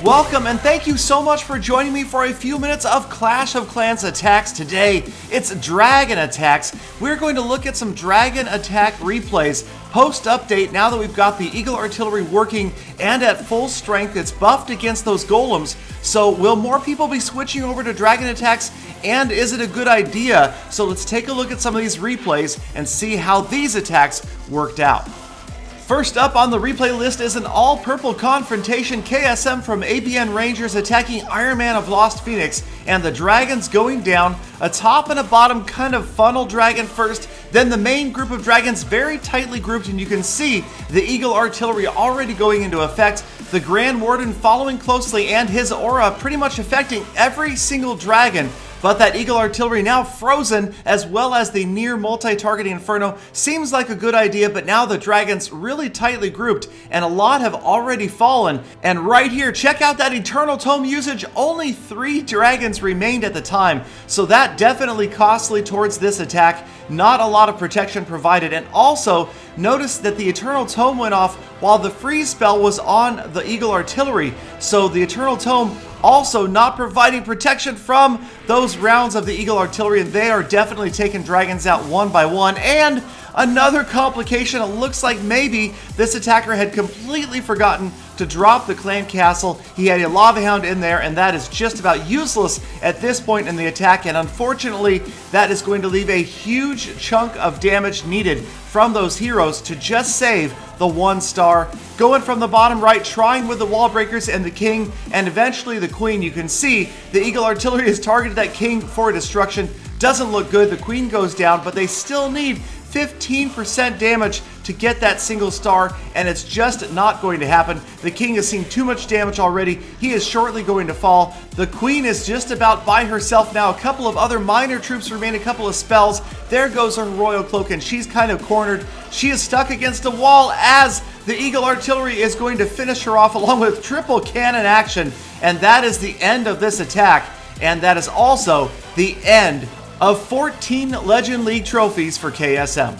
Welcome and thank you so much for joining me for a few minutes of Clash of Clans attacks today. It's dragon attacks. We're going to look at some dragon attack replays post-update now that we've got the Eagle Artillery working and at full strength. It's buffed against those golems. So will more people be switching over to dragon attacks, and is it a good idea? So let's take a look at some of these replays and see how these attacks worked out. First up on the replay list is an all-purple confrontation KSM from ABN Rangers attacking Iron Man of Lost Phoenix, and the dragons going down, a top and a bottom kind of funnel dragon first, then the main group of dragons very tightly grouped, and you can see the Eagle Artillery already going into effect, the Grand Warden following closely, and his aura pretty much affecting every single dragon. But that Eagle Artillery now frozen, as well as the near multi-targeting Inferno, seems like a good idea, but now the dragons really tightly grouped, and a lot have already fallen. And right here, check out that Eternal Tome usage. Only 3 dragons remained at the time, so that definitely costly towards this attack. Not a lot of protection provided, and also notice that the Eternal Tome went off while the freeze spell was on the Eagle Artillery, so the Eternal Tome also not providing protection from those rounds of the Eagle Artillery, and they are definitely taking dragons out one by one. And another complication, it looks like maybe this attacker had completely forgotten to drop the clan castle. He had a lava hound in there, and that is just about useless at this point in the attack, and unfortunately that is going to leave a huge chunk of damage needed from those heroes to just save the 1 star. Going from the bottom right, trying with the wall breakers and the king, and eventually the queen. You can see the Eagle Artillery has targeted that king for destruction. Doesn't look good. The queen goes down, but they still need 15% damage to get that single star, and it's just not going to happen. The king has seen too much damage already. He is shortly going to fall. The queen is just about by herself now. A couple of other minor troops remain, a couple of spells. There goes her royal cloak, and she's kind of cornered. She is stuck against a wall as the Eagle Artillery is going to finish her off along with triple cannon action, and that is the end of this attack, and that is also the end of 14 Legend League trophies for KSM.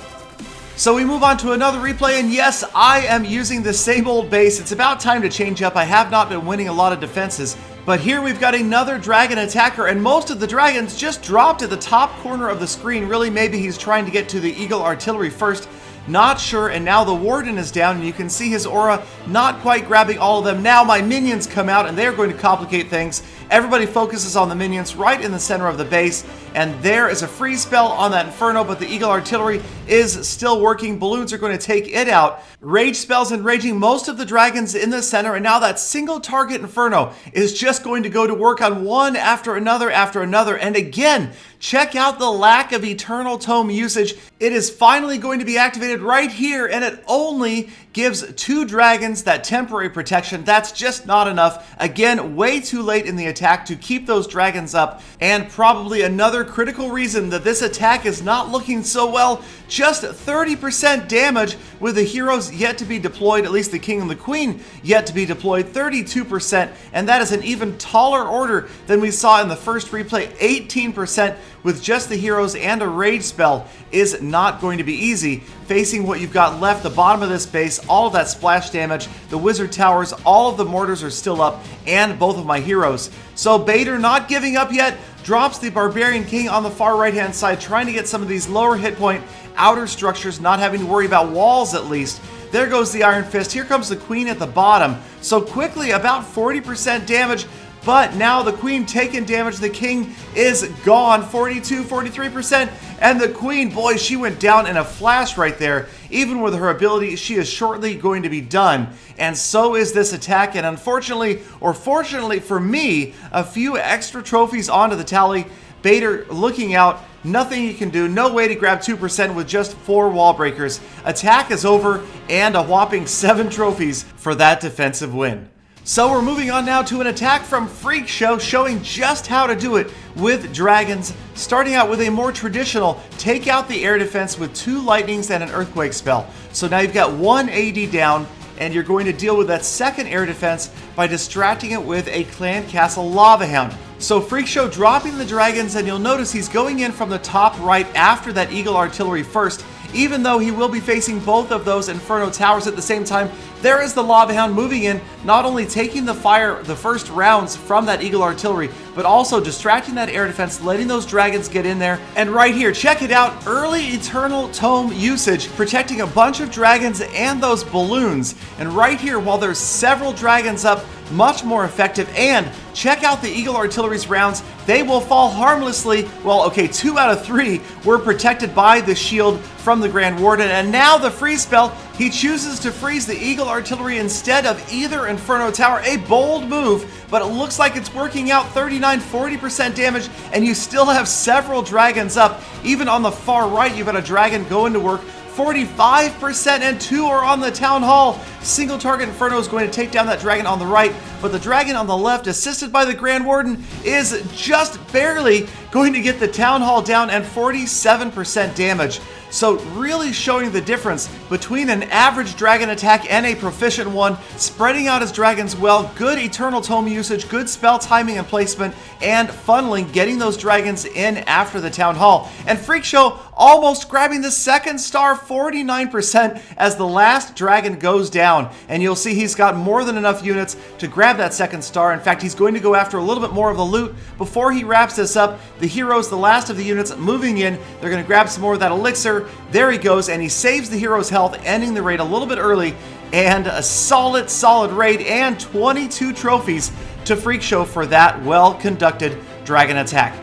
So we move on to another replay, and yes, I am using the same old base. It's about time to change up. I have not been winning a lot of defenses, but here we've got another dragon attacker, and most of the dragons just dropped at the top corner of the screen. Really, maybe he's trying to get to the Eagle Artillery first. Not sure, and now the Warden is down, and you can see his aura not quite grabbing all of them. Now my minions come out, and they're going to complicate things. Everybody focuses on the minions right in the center of the base, and there is a freeze spell on that Inferno, but the Eagle Artillery is still working. Balloons are going to take it out. Rage spells enraging most of the dragons in the center, and now that single target Inferno is just going to go to work on one after another, and again, check out the lack of Eternal Tome usage. It is finally going to be activated right here, and it only gives 2 dragons that temporary protection. That's just not enough. Again, way too late in the attack to keep those dragons up, and probably another critical reason that this attack is not looking so well. Just 30% damage with the heroes yet to be deployed, at least the king and the queen yet to be deployed, 32%, and that is an even taller order than we saw in the first replay. 18% with just the heroes and a rage spell is not going to be easy. Facing what you've got left, the bottom of this base, all of that splash damage, the wizard towers, all of the mortars are still up, and both of my heroes. So Bader not giving up yet, drops the Barbarian King on the far right hand side, trying to get some of these lower hit point outer structures, not having to worry about walls at least. There goes the Iron Fist. Here comes the Queen at the bottom. So quickly, about 40% damage, but now the Queen taking damage. The King is gone, 42, 43%, and the Queen, boy, she went down in a flash right there. Even with her ability, she is shortly going to be done, and so is this attack, and unfortunately, or fortunately for me, a few extra trophies onto the tally. Bader looking out, nothing he can do, no way to grab 2% with just 4 wall breakers. Attack is over, and a whopping 7 trophies for that defensive win. So we're moving on now to an attack from Freak Show, showing just how to do it with dragons, starting out with a more traditional take out the air defense with 2 lightnings and an earthquake spell. So now you've got 1 AD down, and you're going to deal with that second air defense by distracting it with a clan castle lava hound. So Freak Show dropping the dragons, and you'll notice he's going in from the top right after that Eagle Artillery first. even though he will be facing both of those Inferno Towers at the same time. There is the Lava Hound moving in, not only taking the fire, the first rounds from that Eagle Artillery, but also distracting that air defense, letting those dragons get in there. And right here, check it out, early Eternal Tome usage, protecting a bunch of dragons and those balloons. And right here, while there's several dragons up, much more effective. And check out the Eagle Artillery's rounds. They will fall harmlessly. Well, okay, 2 out of 3 were protected by the shield from the Grand Warden. And now the freeze spell, he chooses to freeze the Eagle Artillery instead of either Inferno Tower. A bold move, but it looks like it's working out. 39-40% damage, and you still have several dragons up. Even on the far right, you've got a dragon going to work. 45%, and 2 are on the Town Hall. Single target Inferno is going to take down that dragon on the right, but the dragon on the left, assisted by the Grand Warden, is just barely going to get the Town Hall down, and 47% damage. So really showing the difference between an average dragon attack and a proficient one, spreading out his dragons well, good Eternal Tome usage, good spell timing and placement, and funneling, getting those dragons in after the Town Hall. And Freak Show almost grabbing the second star, 49%, as the last dragon goes down. And you'll see he's got more than enough units to grab that second star. In fact, he's going to go after a little bit more of the loot before he wraps this up. The heroes, the last of the units moving in, they're going to grab some more of that elixir. There he goes, and he saves the hero's health, ending the raid a little bit early. And a solid raid, and 22 trophies to Freak Show for that well-conducted dragon attack.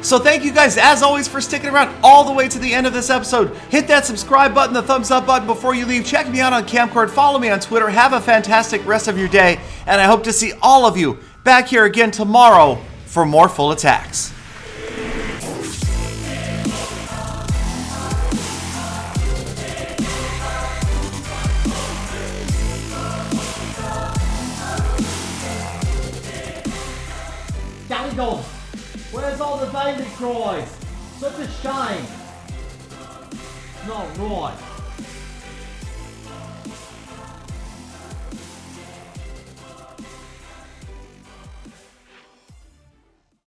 So thank you guys, as always, for sticking around all the way to the end of this episode. Hit that subscribe button, the thumbs up button before you leave. Check me out on Camcord. Follow me on Twitter. Have a fantastic rest of your day. And I hope to see all of you back here again tomorrow for more full attacks. Galadon, where's all the baby cries? Such a shame. Not right.